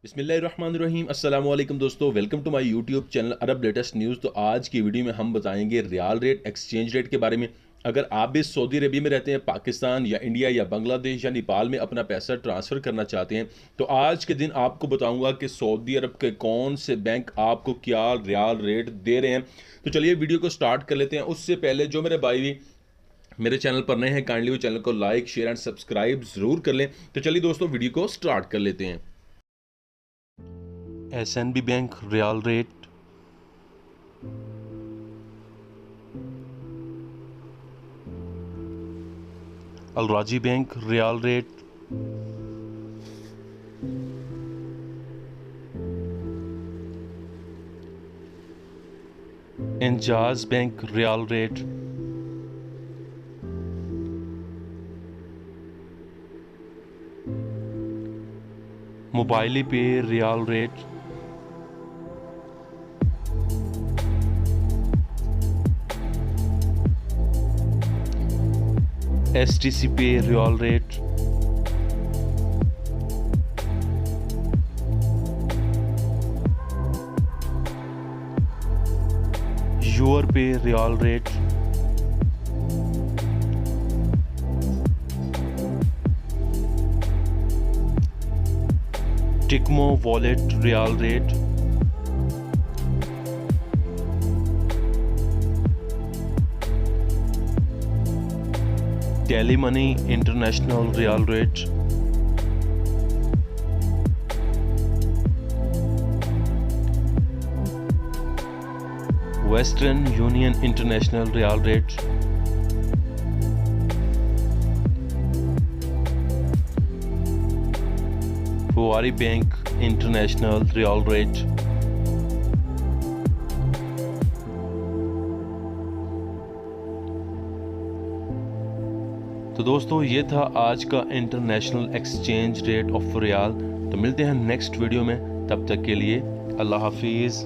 बिस्मिल्लाहिर्रहमानिर्रहीम अस्सलाम वालेकुम दोस्तों, welcome to my YouTube channel Arab latest news. तो आज की वीडियो में हम बताएंगे रियाल रेट, एक्सचेंज रेट के बारे में। अगर आप भी सऊदी अरबिया में रहते हैं, पाकिस्तान या इंडिया या बांग्लादेश या नेपाल में अपना पैसा ट्रांसफ़र करना चाहते हैं, तो आज के दिन आपको बताऊंगा कि सऊदी अरब के कौन से बैंक आपको क्या रियाल रेट दे रहे हैं। तो चलिए वीडियो को स्टार्ट कर लेते हैं। उससे पहले जो मेरे भाई भी मेरे चैनल पर नए हैं, काइंडली वो चैनल को लाइक, शेयर एंड सब्सक्राइब ज़रूर कर लें। तो चलिए दोस्तों वीडियो को स्टार्ट कर लेते हैं। SNB bank riyal rate, Alrajhi bank riyal rate, Injaz bank riyal rate, Mobily pay riyal rate, STC pay riyal rate, ur pay riyal rate, Tiqmo wallet riyal rate, tele money international riyal rate, Western Union international riyal rate, Fawri bank international riyal rate. तो दोस्तों ये था आज का international exchange rate of riyal. तो मिलते हैं next video में, तब तक के लिए अल्लाह हाफिज़।